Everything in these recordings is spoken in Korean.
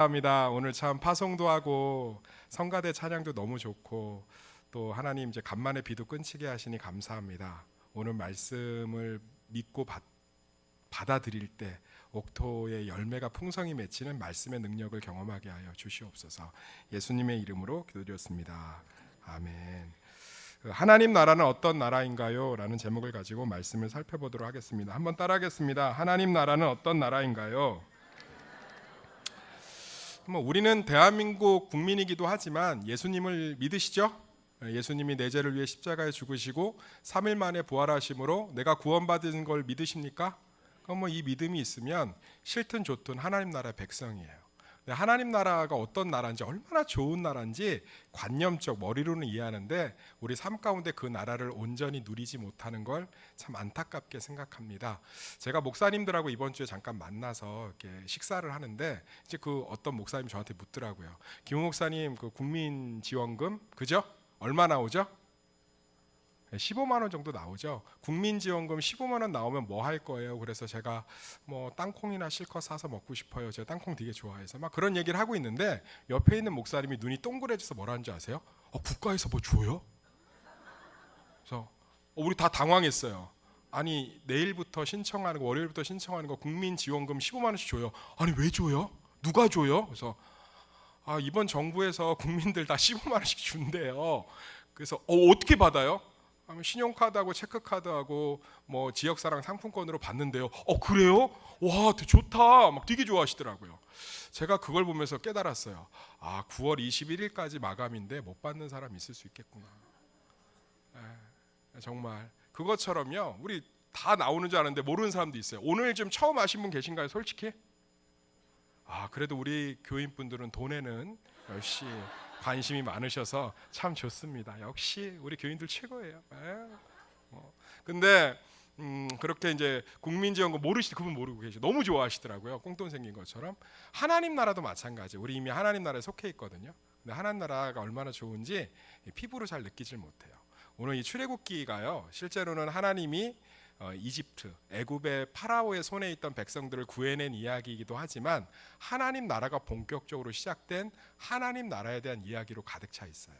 감사합니다. 오늘 참 파송도 하고 성가대 찬양도 너무 좋고 또 하나님 이제 간만에 비도 끊치게 하시니 감사합니다. 오늘 말씀을 믿고 받아들일 때 옥토의 열매가 풍성히 맺히는 말씀의 능력을 경험하게 하여 주시옵소서. 예수님의 이름으로 기도드렸습니다. 아멘. 하나님 나라는 어떤 나라인가요? 라는 제목을 가지고 말씀을 살펴보도록 하겠습니다. 한번 따라하겠습니다. 하나님 나라는 어떤 나라인가요? 우리는 대한민국 국민이기도 하지만 예수님을 믿으시죠? 예수님이 내 죄를 위해 십자가에 죽으시고 3일 만에 부활하심으로 내가 구원받은 걸 믿으십니까? 그럼 이 믿음이 있으면 싫든 좋든 하나님 나라의 백성이에요. 하나님 나라가 어떤 나라인지, 얼마나 좋은 나라인지 관념적 머리로는 이해하는데 우리 삶 가운데 그 나라를 온전히 누리지 못하는 걸 참 안타깝게 생각합니다. 제가 목사님들하고 이번 주에 잠깐 만나서 이렇게 식사를 하는데 이제 그 어떤 목사님이 저한테 묻더라고요. 김 목사님, 그 국민지원금 그죠? 얼마 나오죠? 15만 원 정도 나오죠. 국민지원금 15만 원 나오면 뭐 할 거예요? 그래서 제가 땅콩이나 실컷 사서 먹고 싶어요. 제가 땅콩 되게 좋아해서 막 그런 얘기를 하고 있는데 옆에 있는 목사님이 눈이 동그래져서 뭐라는 줄 아세요? 국가에서 뭐 줘요? 그래서 우리 다 당황했어요. 아니 내일부터 신청하는 거, 월요일부터 신청하는 거 국민지원금 15만 원씩 줘요. 아니 왜 줘요? 누가 줘요? 그래서 이번 정부에서 국민들 다 15만 원씩 준대요. 그래서 어떻게 받아요? 신용카드하고 체크카드하고 뭐 지역사랑 상품권으로 받는데요. 그래요? 와 좋다. 막 되게 좋아하시더라고요. 제가 그걸 보면서 깨달았어요. 9월 21일까지 마감인데 못 받는 사람 있을 수 있겠구나. 정말 그것처럼요. 우리 다 나오는 줄 아는데 모르는 사람도 있어요. 오늘 좀 처음 아신 분 계신가요? 솔직히? 그래도 우리 교인분들은 돈에는 역시 관심이 많으셔서 참 좋습니다. 역시 우리 교인들 최고예요. 근데 그렇게 이제 국민지원금 그분 모르고 계시죠. 너무 좋아하시더라고요. 꽁돈 생긴 것처럼. 하나님 나라도 마찬가지. 우리 이미 하나님 나라에 속해 있거든요. 근데 하나님 나라가 얼마나 좋은지 피부로 잘 느끼질 못해요. 오늘 이 출애굽기가요. 실제로는 하나님이 이집트, 애굽의 파라오의 손에 있던 백성들을 구해낸 이야기이기도 하지만 하나님 나라가 본격적으로 시작된 하나님 나라에 대한 이야기로 가득 차 있어요.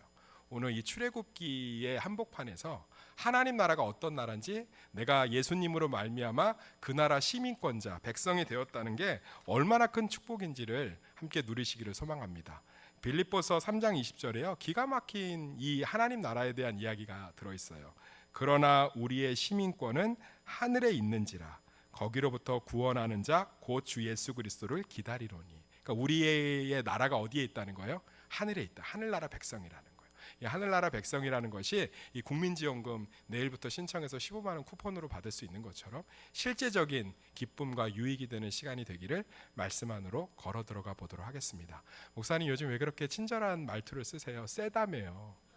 오늘 이 출애굽기의 한복판에서 하나님 나라가 어떤 나라인지, 내가 예수님으로 말미암아 그 나라 시민권자, 백성이 되었다는 게 얼마나 큰 축복인지를 함께 누리시기를 소망합니다. 빌립보서 3장 20절에요. 기가 막힌 이 하나님 나라에 대한 이야기가 들어있어요. 그러나 우리의 시민권은 하늘에 있는지라 거기로부터 구원하는 자 곧 주 예수 그리스도를 기다리노니. 그러니까 우리의 나라가 어디에 있다는 거예요? 하늘에 있다. 하늘나라 백성이라는 거예요. 이 하늘나라 백성이라는 것이 이 국민지원금 내일부터 신청해서 15만 원 쿠폰으로 받을 수 있는 것처럼 실제적인 기쁨과 유익이 되는 시간이 되기를 말씀 안으로 걸어 들어가 보도록 하겠습니다. 목사님 요즘 왜 그렇게 친절한 말투를 쓰세요? 세다며요.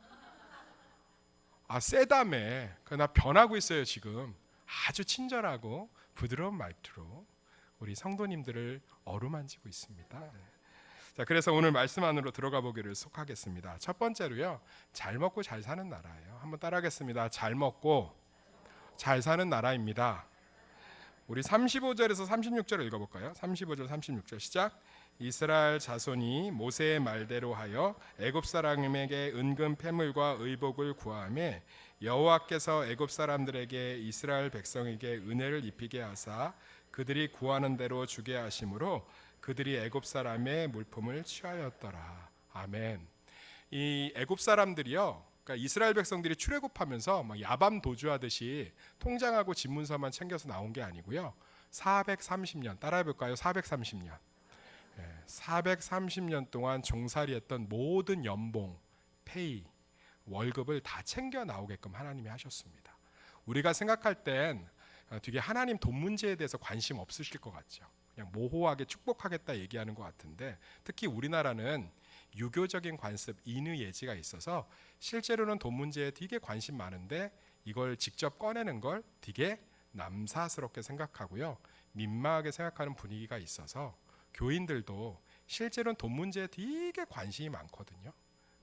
세다며. 나 변하고 있어요 지금. 아주 친절하고 부드러운 말투로 우리 성도님들을 어루만지고 있습니다. 자, 그래서 오늘 말씀 안으로 들어가 보기를 속하겠습니다. 첫 번째로요, 잘 먹고 잘 사는 나라예요. 한번 따라하겠습니다. 잘 먹고 잘 사는 나라입니다. 우리 35절에서 36절을 읽어볼까요? 35절 36절 시작. 이스라엘 자손이 모세의 말대로 하여 애굽 사람에게 은금 패물과 의복을 구하며 여호와께서 애굽 사람들에게 이스라엘 백성에게 은혜를 입히게 하사 그들이 구하는 대로 주게 하심으로 그들이 애굽 사람의 물품을 취하였더라. 아멘. 이 애굽 사람들이요, 그러니까 이스라엘 백성들이 출애굽하면서 막 야밤 도주하듯이 통장하고 집문서만 챙겨서 나온 게 아니고요. 430년 따라해볼까요? 430년. 430년 동안 종살이했던 모든 연봉, 페이, 월급을 다 챙겨 나오게끔 하나님이 하셨습니다. 우리가 생각할 땐 되게 하나님 돈 문제에 대해서 관심 없으실 것 같죠. 그냥 모호하게 축복하겠다 얘기하는 것 같은데, 특히 우리나라는 유교적인 관습, 인의 예지가 있어서 실제로는 돈 문제에 되게 관심 많은데 이걸 직접 꺼내는 걸 되게 남사스럽게 생각하고요, 민망하게 생각하는 분위기가 있어서 교인들도 실제로는 돈 문제에 되게 관심이 많거든요.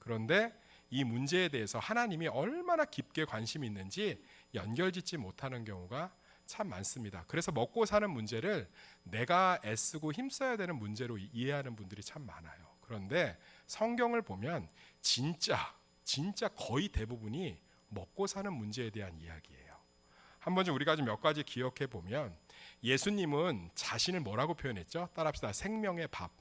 그런데 이 문제에 대해서 하나님이 얼마나 깊게 관심이 있는지 연결짓지 못하는 경우가 참 많습니다. 그래서 먹고 사는 문제를 내가 애쓰고 힘써야 되는 문제로 이해하는 분들이 참 많아요. 그런데 성경을 보면 진짜 거의 대부분이 먹고 사는 문제에 대한 이야기예요. 한번 좀 우리가 좀 몇 가지 기억해 보면 예수님은 자신을 뭐라고 표현했죠? 따라합시다. 생명의 밥.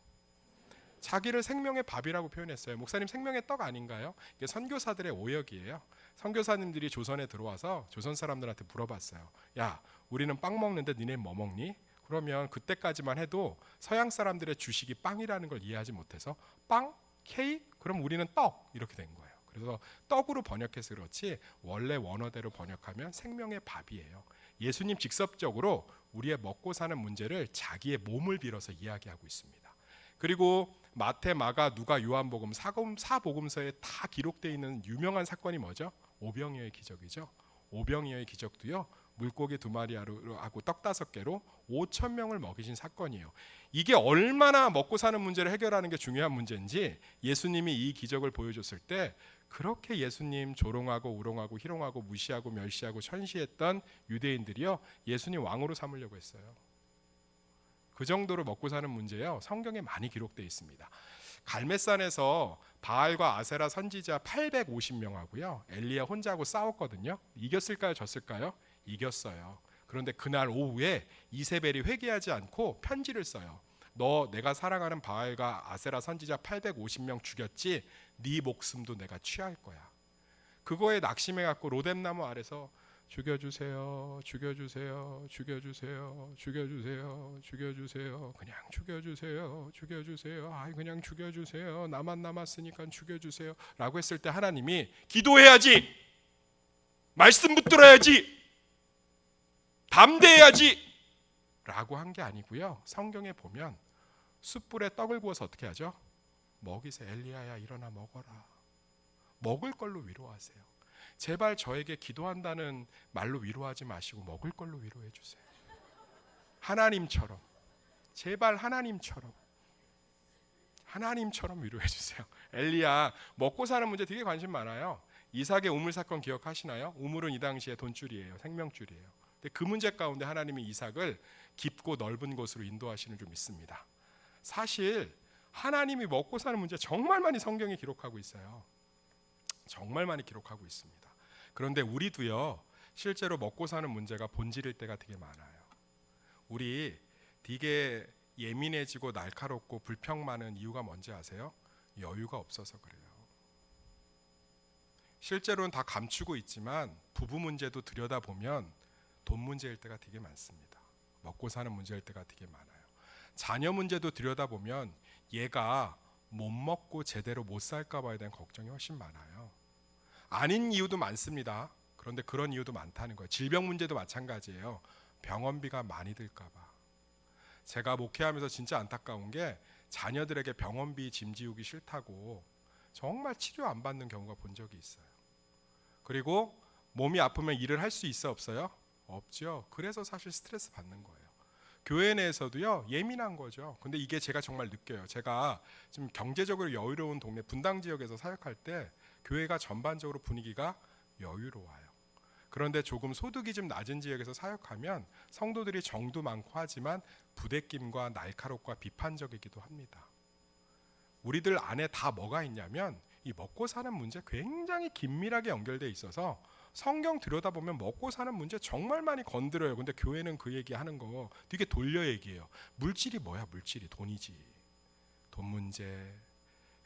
자기를 생명의 밥이라고 표현했어요. 목사님 생명의 떡 아닌가요? 이게 선교사들의 오역이에요. 선교사님들이 조선에 들어와서 조선 사람들한테 물어봤어요. 야, 우리는 빵 먹는데 니네 뭐 먹니? 그러면 그때까지만 해도 서양 사람들의 주식이 빵이라는 걸 이해하지 못해서 빵? 케이크? 그럼 우리는 떡 이렇게 된 거예요. 그래서 떡으로 번역해서 그렇지 원래 원어대로 번역하면 생명의 밥이에요. 예수님 직접적으로 우리의 먹고 사는 문제를 자기의 몸을 빌어서 이야기하고 있습니다. 그리고 마태, 마가, 누가, 요한복음 사복음서에 다 기록되어 있는 유명한 사건이 뭐죠? 오병이어의 기적이죠. 오병이어의 기적도요. 물고기 2마리하고 떡 5개로 5천 명을 먹이신 사건이에요. 이게 얼마나 먹고 사는 문제를 해결하는 게 중요한 문제인지 예수님이 이 기적을 보여줬을 때 그렇게 예수님 조롱하고 우롱하고 희롱하고 무시하고 멸시하고 천시했던 유대인들이요. 예수님 왕으로 삼으려고 했어요. 그 정도로 먹고 사는 문제요. 성경에 많이 기록되어 있습니다. 갈멜산에서 바알과 아세라 선지자 850명하고요. 엘리야 혼자하고 싸웠거든요. 이겼을까요? 졌을까요? 이겼어요. 그런데 그날 오후에 이세벨이 회개하지 않고 편지를 써요. 너 내가 사랑하는 바알과 아세라 선지자 850명 죽였지? 네 목숨도 내가 취할 거야. 그거에 낙심해 갖고 로뎀나무 아래서 죽여주세요, 죽여주세요, 죽여주세요, 죽여주세요, 죽여주세요, 그냥 죽여주세요, 죽여주세요, 아이 그냥 죽여주세요, 나만 남았으니까 죽여주세요 라고 했을 때 하나님이 기도해야지, 말씀 붙들어야지, 담대해야지 라고 한 게 아니고요. 성경에 보면 숯불에 떡을 구워서 어떻게 하죠? 먹이세요. 엘리야야 일어나 먹어라. 먹을 걸로 위로하세요. 제발 저에게 기도한다는 말로 위로하지 마시고 먹을 걸로 위로해 주세요. 하나님처럼, 제발 하나님처럼 위로해 주세요. 엘리야 먹고 사는 문제 되게 관심 많아요. 이삭의 우물 사건 기억하시나요? 우물은 이 당시에 돈줄이에요. 생명줄이에요. 근데 그 문제 가운데 하나님이 이삭을 깊고 넓은 곳으로 인도하시는 줄 믿습니다. 사실 하나님이 먹고 사는 문제 정말 많이 성경에 기록하고 있어요. 정말 많이 기록하고 있습니다. 그런데 우리도요, 실제로 먹고 사는 문제가 본질일 때가 되게 많아요. 우리 되게 예민해지고 날카롭고 불평 많은 이유가 뭔지 아세요? 여유가 없어서 그래요. 실제로는 다 감추고 있지만 부부 문제도 들여다보면 돈 문제일 때가 되게 많습니다. 먹고 사는 문제일 때가 되게 많아요. 자녀 문제도 들여다보면 얘가 못 먹고 제대로 못 살까 봐에 대한 걱정이 훨씬 많아요. 아닌 이유도 많습니다. 그런데 그런 이유도 많다는 거예요. 질병 문제도 마찬가지예요. 병원비가 많이 들까 봐. 제가 목회하면서 진짜 안타까운 게 자녀들에게 병원비 짐 지우기 싫다고 정말 치료 안 받는 경우가 본 적이 있어요. 그리고 몸이 아프면 일을 할 수 있어 없어요? 없죠. 그래서 사실 스트레스 받는 거예요. 교회 내에서도요 예민한 거죠. 근데 이게 제가 정말 느껴요. 제가 좀 경제적으로 여유로운 동네 분당 지역에서 사역할 때 교회가 전반적으로 분위기가 여유로워요. 그런데 조금 소득이 좀 낮은 지역에서 사역하면 성도들이 정도 많고 하지만 부대낌과 날카롭고 비판적이기도 합니다. 우리들 안에 다 뭐가 있냐면 이 먹고 사는 문제 굉장히 긴밀하게 연결돼 있어서 성경 들여다보면 먹고 사는 문제 정말 많이 건드려요. 근데 교회는 그 얘기하는 거 되게 돌려 얘기해요. 물질이 뭐야? 물질이 돈이지. 돈 문제,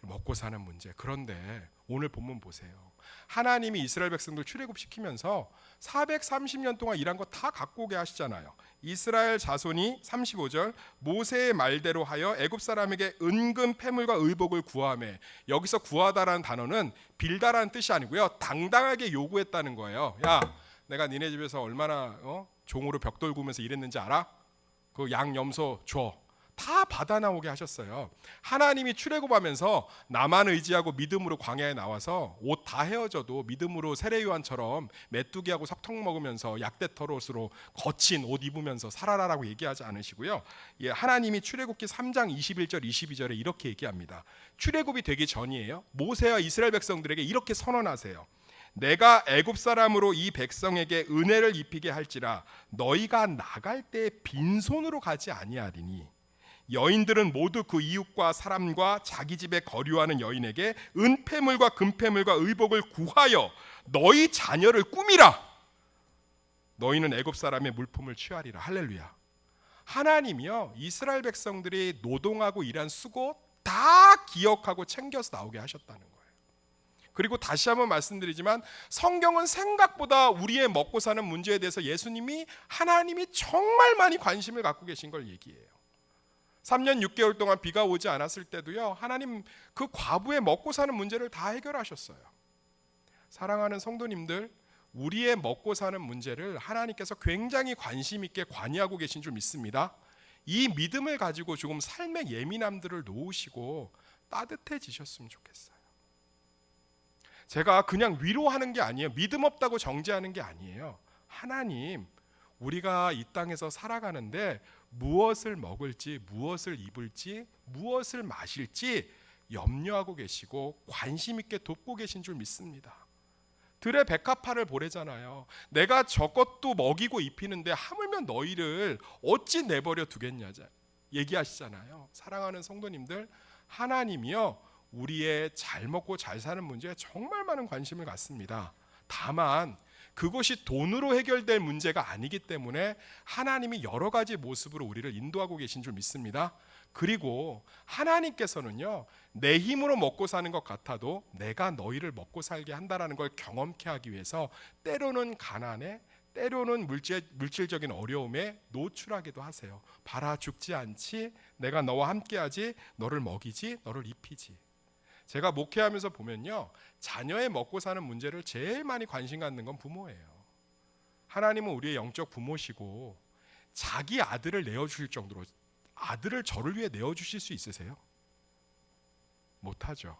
먹고 사는 문제. 그런데 오늘 본문 보세요. 하나님이 이스라엘 백성들 출애굽시키면서 430년 동안 일한 거 다 갖고 오게 하시잖아요. 이스라엘 자손이 35절 모세의 말대로 하여 애굽 사람에게 은금 패물과 의복을 구하매, 여기서 구하다라는 단어는 빌다라는 뜻이 아니고요, 당당하게 요구했다는 거예요. 야, 내가 니네 집에서 얼마나 종으로 벽돌 구우면서 일했는지 알아? 그 양 염소 줘. 다 받아 나오게 하셨어요. 하나님이 출애굽하면서 나만 의지하고 믿음으로 광야에 나와서 옷 다 헤어져도 믿음으로 세례요한처럼 메뚜기하고 석통 먹으면서 약대터롯으로 거친 옷 입으면서 살아라라고 얘기하지 않으시고요. 예, 하나님이 출애굽기 3장 21절 22절에 이렇게 얘기합니다. 출애굽이 되기 전이에요. 모세와 이스라엘 백성들에게 이렇게 선언하세요. 내가 애굽 사람으로 이 백성에게 은혜를 입히게 할지라 너희가 나갈 때 빈손으로 가지 아니하리니 여인들은 모두 그 이웃과 사람과 자기 집에 거류하는 여인에게 은폐물과 금폐물과 의복을 구하여 너희 자녀를 꾸미라. 너희는 애굽 사람의 물품을 취하리라. 할렐루야. 하나님이요 이스라엘 백성들이 노동하고 일한 수고 다 기억하고 챙겨서 나오게 하셨다는 거예요. 그리고 다시 한번 말씀드리지만 성경은 생각보다 우리의 먹고 사는 문제에 대해서 하나님이 정말 많이 관심을 갖고 계신 걸 얘기해요. 3년 6개월 동안 비가 오지 않았을 때도요 하나님 그 과부의 먹고 사는 문제를 다 해결하셨어요. 사랑하는 성도님들, 우리의 먹고 사는 문제를 하나님께서 굉장히 관심 있게 관여하고 계신 줄 믿습니다. 이 믿음을 가지고 조금 삶의 예민함들을 놓으시고 따뜻해지셨으면 좋겠어요. 제가 그냥 위로하는 게 아니에요. 믿음 없다고 정죄하는 게 아니에요. 하나님, 우리가 이 땅에서 살아가는데 무엇을 먹을지, 무엇을 입을지, 무엇을 마실지 염려하고 계시고 관심 있게 돕고 계신 줄 믿습니다. 들의 백합화를 보래잖아요. 내가 저것도 먹이고 입히는데 하물며 너희를 어찌 내버려 두겠냐 얘기하시잖아요. 사랑하는 성도님들, 하나님이요 우리의 잘 먹고 잘 사는 문제에 정말 많은 관심을 갖습니다. 다만 그것이 돈으로 해결될 문제가 아니기 때문에 하나님이 여러 가지 모습으로 우리를 인도하고 계신 줄 믿습니다. 그리고 하나님께서는요 내 힘으로 먹고 사는 것 같아도 내가 너희를 먹고 살게 한다라는 걸 경험케 하기 위해서 때로는 가난에, 때로는 물질적인 어려움에 노출하기도 하세요. 봐라, 죽지 않지? 내가 너와 함께하지? 너를 먹이지? 너를 입히지? 제가 목회하면서 보면요 자녀의 먹고 사는 문제를 제일 많이 관심 갖는 건 부모예요. 하나님은 우리의 영적 부모시고 자기 아들을 내어주실 정도로 아들을 저를 위해 내어주실 수 있으세요? 못하죠.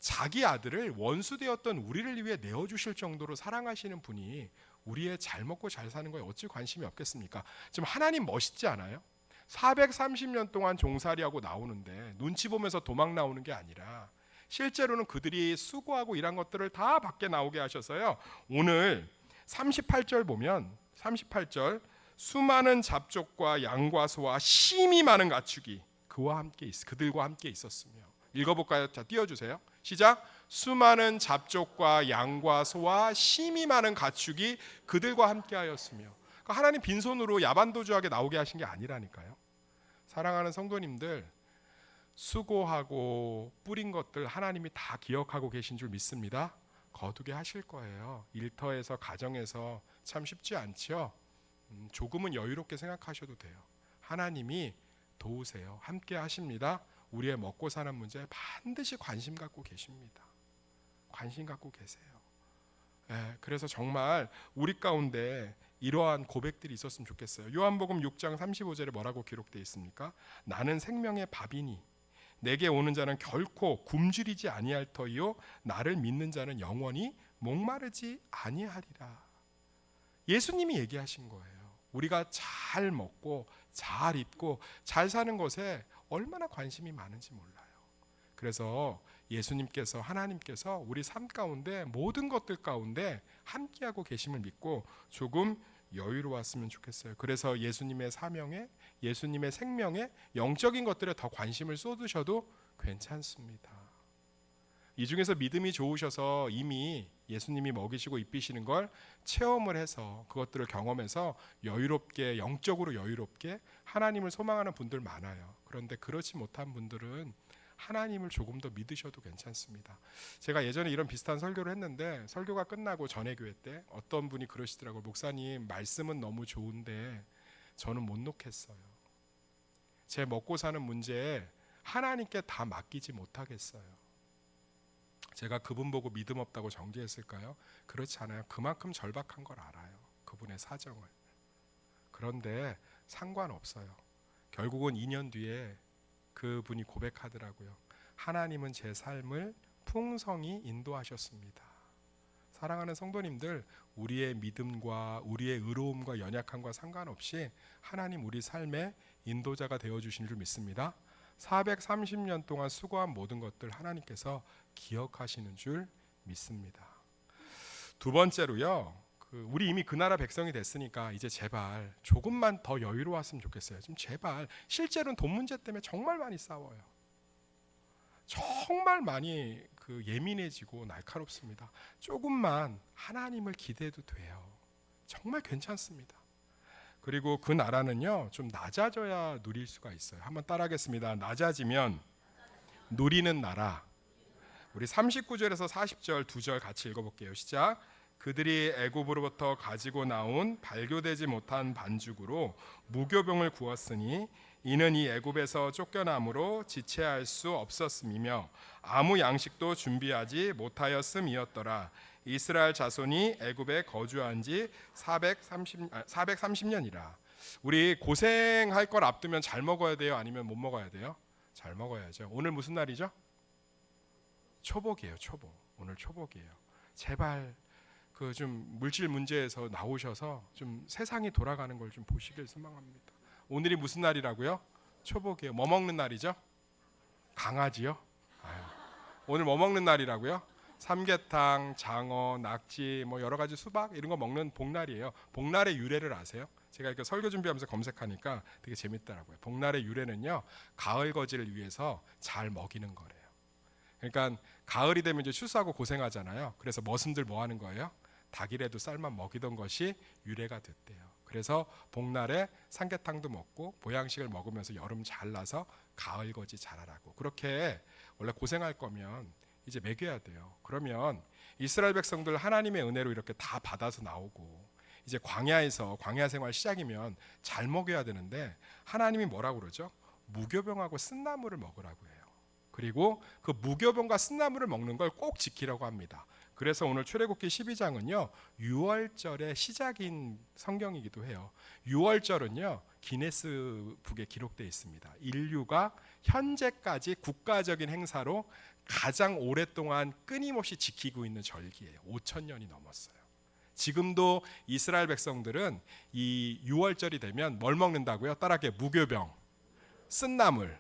자기 아들을 원수되었던 우리를 위해 내어주실 정도로 사랑하시는 분이 우리의 잘 먹고 잘 사는 거에 어찌 관심이 없겠습니까? 지금 하나님 멋있지 않아요? 430년 동안 종살이하고 나오는데 눈치 보면서 도망 나오는 게 아니라 실제로는 그들이 수고하고 일한 것들을 다 밖에 나오게 하셔서요 오늘 38절 보면 38절 수많은 잡족과 양과 소와 심이 많은 가축이 그들과 함께 있었으며. 읽어볼까요? 자, 띄워주세요. 시작. 수많은 잡족과 양과 소와 심이 많은 가축이 그들과 함께 하였으며. 그러니까 하나님 빈손으로 야반도주하게 나오게 하신 게 아니라니까요. 사랑하는 성도님들, 수고하고 뿌린 것들 하나님이 다 기억하고 계신 줄 믿습니다. 거두게 하실 거예요. 일터에서, 가정에서 참 쉽지 않죠. 조금은 여유롭게 생각하셔도 돼요. 하나님이 도우세요. 함께 하십니다. 우리의 먹고 사는 문제에 반드시 관심 갖고 계십니다. 관심 갖고 계세요. 그래서 정말 우리 가운데 이러한 고백들이 있었으면 좋겠어요. 요한복음 6장 35절에 뭐라고 기록되어 있습니까? 나는 생명의 밥이니 내게 오는 자는 결코 굶주리지 아니할 터이요 나를 믿는 자는 영원히 목마르지 아니하리라. 예수님이 얘기하신 거예요. 우리가 잘 먹고 잘 입고 잘 사는 것에 얼마나 관심이 많은지 몰라요. 그래서 예수님께서, 하나님께서 우리 삶 가운데 모든 것들 가운데 함께하고 계심을 믿고 조금 여유로웠으면 좋겠어요. 그래서 예수님의 사명에, 예수님의 생명에, 영적인 것들에 더 관심을 쏟으셔도 괜찮습니다. 이 중에서 믿음이 좋으셔서 이미 예수님이 먹이시고 입히시는 걸 체험을 해서 그것들을 경험해서 여유롭게, 영적으로 여유롭게 하나님을 소망하는 분들 많아요. 그런데 그렇지 못한 분들은 하나님을 조금 더 믿으셔도 괜찮습니다. 제가 예전에 이런 비슷한 설교를 했는데 설교가 끝나고 전회교회 때 어떤 분이 그러시더라고요. 목사님, 말씀은 너무 좋은데 저는 못 놓겠어요. 제 먹고 사는 문제에 하나님께 다 맡기지 못하겠어요. 제가 그분 보고 믿음 없다고 정죄했을까요? 그렇지 않아요. 그만큼 절박한 걸 알아요. 그분의 사정을. 그런데 상관없어요. 결국은 2년 뒤에 그분이 고백하더라고요. 하나님은 제 삶을 풍성히 인도하셨습니다. 사랑하는 성도님들, 우리의 믿음과 우리의 의로움과 연약함과 상관없이 하나님 우리 삶의 인도자가 되어주신 줄 믿습니다. 430년 동안 수고한 모든 것들 하나님께서 기억하시는 줄 믿습니다. 두 번째로요. 우리 이미 그 나라 백성이 됐으니까 이제 제발 조금만 더 여유로웠으면 좋겠어요. 좀 제발. 실제로는 돈 문제 때문에 정말 많이 싸워요. 정말 많이 예민해지고 날카롭습니다. 조금만 하나님을 기대해도 돼요. 정말 괜찮습니다. 그리고 그 나라는요, 좀 낮아져야 누릴 수가 있어요. 한번 따라하겠습니다. 낮아지면 누리는 나라. 우리 39절에서 40절 두 절 같이 읽어볼게요. 시작. 그들이 애굽으로부터 가지고 나온 발교되지 못한 반죽으로 무교병을 구웠으니 이는 이 애굽에서 쫓겨남으로 지체할 수 없었음이며 아무 양식도 준비하지 못하였음이었더라. 이스라엘 자손이 애굽에 거주한 지 430년이라. 우리 고생할 걸 앞두면 잘 먹어야 돼요? 아니면 못 먹어야 돼요? 잘 먹어야죠. 오늘 무슨 날이죠? 초복이에요. 초복. 오늘 초복이에요. 제발 좀 물질 문제에서 나오셔서 좀 세상이 돌아가는 걸 좀 보시길 소망합니다. 오늘이 무슨 날이라고요? 초복이에요. 뭐 먹는 날이죠? 강아지요? 오늘 뭐 먹는 날이라고요? 삼계탕, 장어, 낙지, 뭐 여러 가지 수박 이런 거 먹는 복날이에요. 복날의 유래를 아세요? 제가 이렇게 설교 준비하면서 검색하니까 되게 재밌더라고요. 복날의 유래는요, 가을 거지를 위해서 잘 먹이는 거래요. 그러니까 가을이 되면 이제 추수하고 고생하잖아요. 그래서 머슴들 뭐 하는 거예요? 닭이라도 쌀만 먹이던 것이 유래가 됐대요. 그래서 복날에 삼계탕도 먹고 보양식을 먹으면서 여름 잘 나서 가을 거지 자라라고. 그렇게 원래 고생할 거면 이제 먹여야 돼요. 그러면 이스라엘 백성들 하나님의 은혜로 이렇게 다 받아서 나오고 이제 광야에서 광야 생활 시작이면 잘 먹여야 되는데 하나님이 뭐라고 그러죠? 무교병하고 쓴나물을 먹으라고 해요. 그리고 그 무교병과 쓴나물을 먹는 걸 꼭 지키라고 합니다. 그래서 오늘 출애굽기 12장은요 6월절의 시작인 성경이기도 해요. 6월절은요 기네스북에 기록되어 있습니다. 인류가 현재까지 국가적인 행사로 가장 오랫동안 끊임없이 지키고 있는 절기예요. 5,000년이 넘었어요. 지금도 이스라엘 백성들은 이 6월절이 되면 뭘 먹는다고요? 따라하게 무교병, 쓴나물.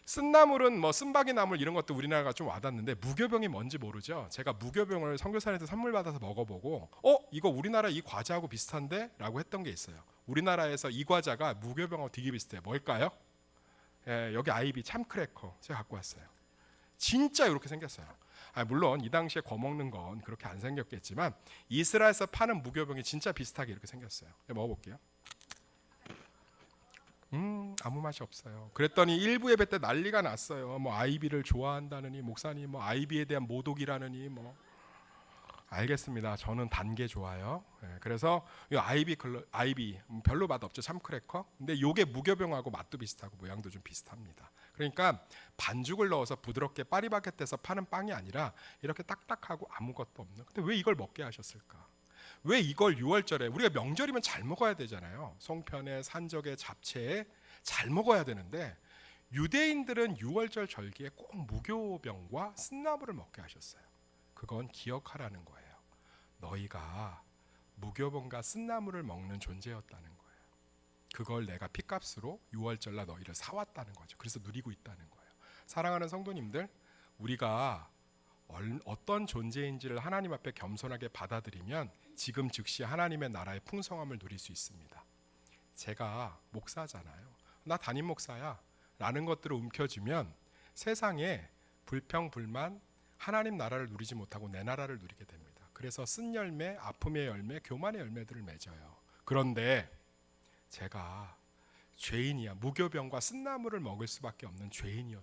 쓴나물은 뭐 쓴바기 나물 이런 것도 우리나라가 좀 와닿는데 무교병이 뭔지 모르죠. 제가 무교병을 선교사한테 선물 받아서 먹어보고 이거 우리나라 이 과자하고 비슷한데? 라고 했던 게 있어요. 우리나라에서 이 과자가 무교병하고 되게 비슷해요. 뭘까요? 여기 아이비 참크래커 제가 갖고 왔어요. 진짜 이렇게 생겼어요. 물론 이 당시에 거먹는 건 그렇게 안 생겼겠지만 이스라엘에서 파는 무교병이 진짜 비슷하게 이렇게 생겼어요. 먹어볼게요. 아무 맛이 없어요. 그랬더니 일부 예배 때 난리가 났어요. 뭐 아이비를 좋아한다느니 목사님 뭐 아이비에 대한 모독이라느니 뭐. 알겠습니다. 저는 단 게 좋아요. 그래서 이 아이비 별로 맛 없죠. 참크래커. 근데 요게 무교병하고 맛도 비슷하고 모양도 좀 비슷합니다. 그러니까 반죽을 넣어서 부드럽게 파리바게트에서 파는 빵이 아니라 이렇게 딱딱하고 아무것도 없는. 근데 왜 이걸 먹게 하셨을까? 왜 이걸 6월절에 우리가 명절이면 잘 먹어야 되잖아요. 송편에 산적에 잡채에 잘 먹어야 되는데 유대인들은 6월절 절기에 꼭 무교병과 쓴나물을 먹게 하셨어요. 그건 기억하라는 거예요. 너희가 무교병과 쓴나물을 먹는 존재였다는 거예요. 그걸 내가 핏값으로 6월절날 너희를 사왔다는 거죠. 그래서 누리고 있다는 거예요. 사랑하는 성도님들, 우리가 어떤 존재인지를 하나님 앞에 겸손하게 받아들이면 지금 즉시 하나님의 나라의 풍성함을 누릴 수 있습니다. 제가 목사잖아요. 나 담임 목사야 라는 것들을 움켜쥐면 세상에 불평, 불만, 하나님 나라를 누리지 못하고 내 나라를 누리게 됩니다. 그래서 쓴 열매, 아픔의 열매, 교만의 열매들을 맺어요. 그런데 제가 죄인이야. 무교병과 쓴나물을 먹을 수밖에 없는 죄인이었.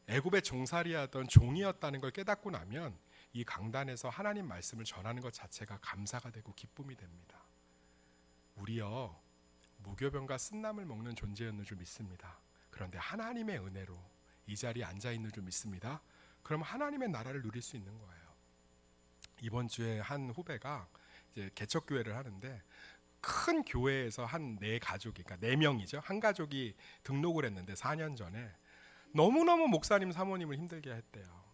애굽의 종살이하던 종이었다는 걸 깨닫고 나면 이 강단에서 하나님 말씀을 전하는 것 자체가 감사가 되고 기쁨이 됩니다. 우리요 무교병과 쓴나물 먹는 존재였는 줄 믿습니다. 그런데 하나님의 은혜로 이 자리에 앉아 있는 줄 믿습니다. 그럼 하나님의 나라를 누릴 수 있는 거예요. 이번 주에 한 후배가 이제 개척교회를 하는데 큰 교회에서 한 네 가족이, 그러니까 4명이죠. 한 가족이 등록을 했는데 4년 전에 너무너무 목사님 사모님을 힘들게 했대요.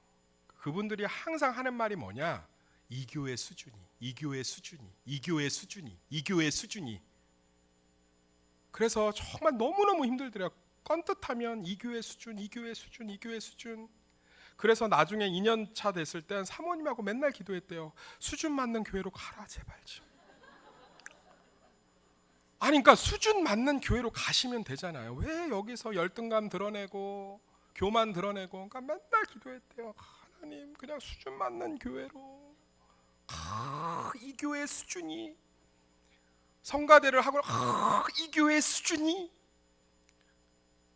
그분들이 항상 하는 말이 뭐냐? 이 교회 수준이, 이 교회 수준이, 이 교회 수준이, 이 교회 수준이. 그래서 정말 너무너무 힘들더래요. 껌뜻하면 이 교회 수준, 이 교회 수준, 이 교회 수준. 그래서 나중에 2년 차 됐을 땐 사모님하고 맨날 기도했대요. 수준 맞는 교회로 가라 제발 좀. 아니 그러니까 수준 맞는 교회로 가시면 되잖아요. 왜 여기서 열등감 드러내고 교만 드러내고. 그러니까 맨날 기도했대요. 하나님 그냥 수준 맞는 교회로. 이 교회의 수준이 성가대를 하고 이 교회의 수준이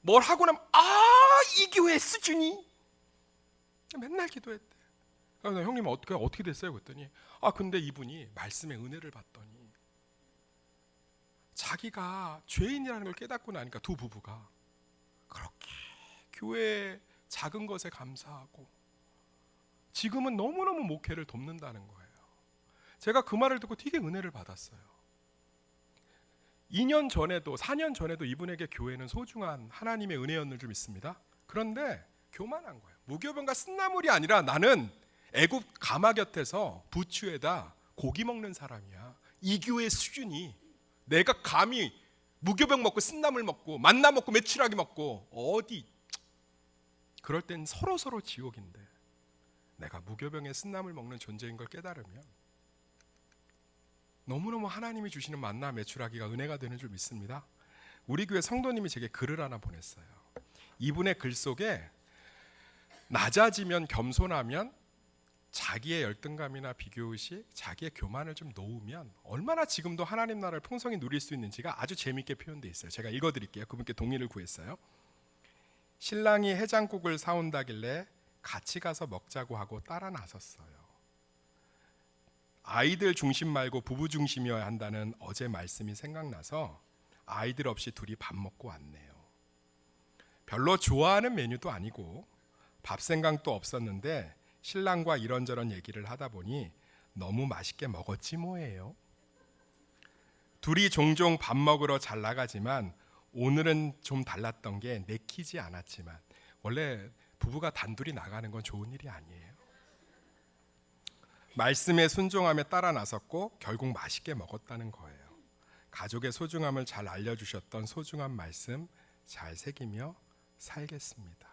뭘 하고 나면 이 교회의 수준이. 맨날 기도했대. 그래서 형님 어떻게 됐어요? 그랬더니 근데 이분이 말씀의 은혜를 받더니 자기가 죄인이라는 걸 깨닫고 나니까 두 부부가 그렇게 교회의 작은 것에 감사하고 지금은 너무너무 목회를 돕는다는 거예요. 제가 그 말을 듣고 되게 은혜를 받았어요. 2년 전에도 4년 전에도 이분에게 교회는 소중한 하나님의 은혜였는 줄 믿습니다. 그런데 교만한 거예요. 무교병과 쓴나물이 아니라 나는 애굽 가마 곁에서 부추에다 고기 먹는 사람이야. 이 교회의 수준이 내가 감히 무교병 먹고 쓴나물 먹고 만나 먹고 메추라기 먹고 어디. 그럴 땐 서로 지옥인데 내가 무교병에 쓴나물 먹는 존재인 걸 깨달으면 너무너무 하나님이 주시는 만나 메추라기가 은혜가 되는 줄 믿습니다. 우리 교회 성도님이 제게 글을 하나 보냈어요. 이분의 글 속에 낮아지면 겸손하면 자기의 열등감이나 비교의식, 자기의 교만을 좀 놓으면 얼마나 지금도 하나님 나라를 풍성히 누릴 수 있는지가 아주 재미있게 표현되어 있어요. 제가 읽어드릴게요. 그분께 동의를 구했어요. 신랑이 해장국을 사온다길래 같이 가서 먹자고 하고 따라 나섰어요. 아이들 중심 말고 부부 중심이어야 한다는 어제 말씀이 생각나서 아이들 없이 둘이 밥 먹고 왔네요. 별로 좋아하는 메뉴도 아니고 밥 생각도 없었는데 신랑과 이런저런 얘기를 하다 보니 너무 맛있게 먹었지 뭐예요. 둘이 종종 밥 먹으러 잘 나가지만 오늘은 좀 달랐던 게 내키지 않았지만 원래 부부가 단둘이 나가는 건 좋은 일이 아니에요. 말씀에 순종함에 따라 나섰고 결국 맛있게 먹었다는 거예요. 가족의 소중함을 잘 알려주셨던 소중한 말씀 잘 새기며 살겠습니다.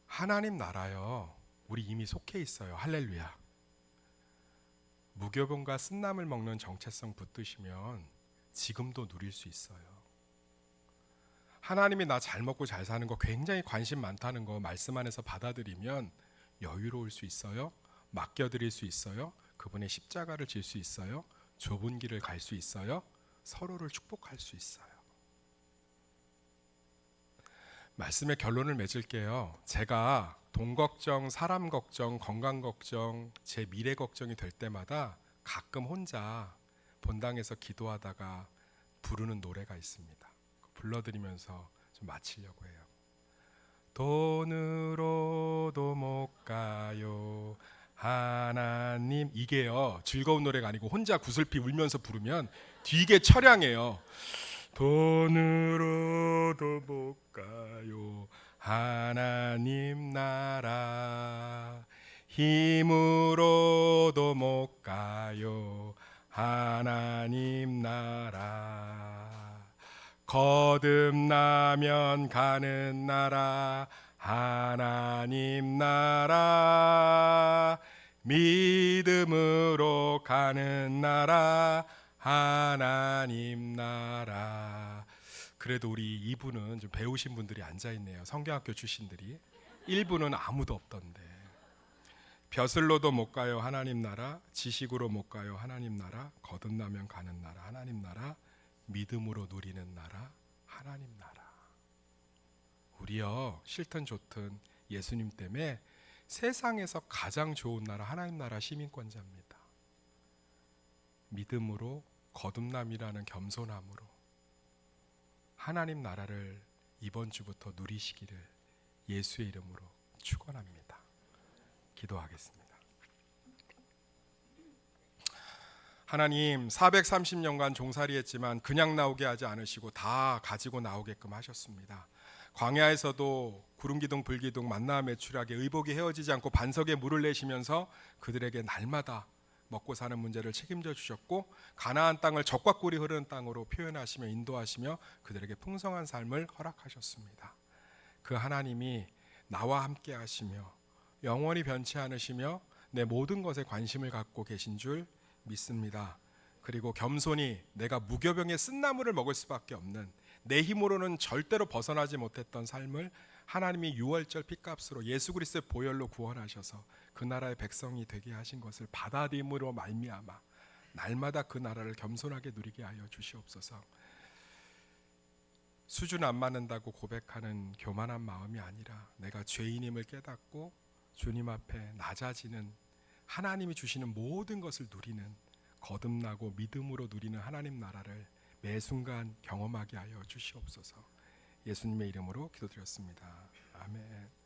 하나님 나라요, 우리 이미 속해 있어요. 할렐루야. 무교병과 쓴나물 먹는 정체성 붙드시면 지금도 누릴 수 있어요. 하나님이 나 잘 먹고 잘 사는 거 굉장히 관심 많다는 거 말씀 안에서 받아들이면 여유로울 수 있어요. 맡겨드릴 수 있어요. 그분의 십자가를 질 수 있어요. 좁은 길을 갈 수 있어요. 서로를 축복할 수 있어요. 말씀의 결론을 맺을게요. 제가 돈 걱정, 사람 걱정, 건강 걱정, 제 미래 걱정이 될 때마다 가끔 혼자 본당에서 기도하다가 부르는 노래가 있습니다. 불러드리면서 좀 마치려고 해요. 돈으로도 못 가요 하나님. 이게요 즐거운 노래가 아니고 혼자 구슬피 울면서 부르면 되게 처량해요. 돈으로도 못 가요 하나님 나라, 힘으로도 못 가요 하나님 나라, 거듭나면 가는 나라 하나님 나라, 믿음으로 가는 나라 하나님 나라. 그래도 우리 2부는 좀 배우신 분들이 앉아있네요. 성경학교 출신들이. 1부는 아무도 없던데. 벼슬로도 못 가요 하나님 나라, 지식으로 못 가요 하나님 나라, 거듭나면 가는 나라 하나님 나라, 믿음으로 누리는 나라 하나님 나라. 우리요 싫든 좋든 예수님 때문에 세상에서 가장 좋은 나라 하나님 나라 시민권자입니다. 믿음으로 거듭남이라는 겸손함으로 하나님 나라를 이번 주부터 누리시기를 예수의 이름으로 축원합니다. 기도하겠습니다. 하나님, 430년간 종살이했지만 그냥 나오게 하지 않으시고 다 가지고 나오게끔 하셨습니다. 광야에서도 구름기둥 불기둥 만나 매출하게 의복이 헤어지지 않고 반석에 물을 내시면서 그들에게 날마다 먹고 사는 문제를 책임져 주셨고, 가나안 땅을 젖과 꿀이 흐르는 땅으로 표현하시며 인도하시며 그들에게 풍성한 삶을 허락하셨습니다. 그 하나님이 나와 함께 하시며 영원히 변치 않으시며 내 모든 것에 관심을 갖고 계신 줄 믿습니다. 그리고 겸손히 내가 무교병의 쓴나물을 먹을 수밖에 없는, 내 힘으로는 절대로 벗어나지 못했던 삶을 하나님이 유월절 핏값으로 예수 그리스도의 보혈로 구원하셔서 그 나라의 백성이 되게 하신 것을 받아들임으로 말미암아 날마다 그 나라를 겸손하게 누리게 하여 주시옵소서. 수준 안 맞는다고 고백하는 교만한 마음이 아니라 내가 죄인임을 깨닫고 주님 앞에 낮아지는, 하나님이 주시는 모든 것을 누리는, 거듭나고 믿음으로 누리는 하나님 나라를 매 순간 경험하게 하여 주시옵소서. 예수님의 이름으로 기도드렸습니다. 아멘.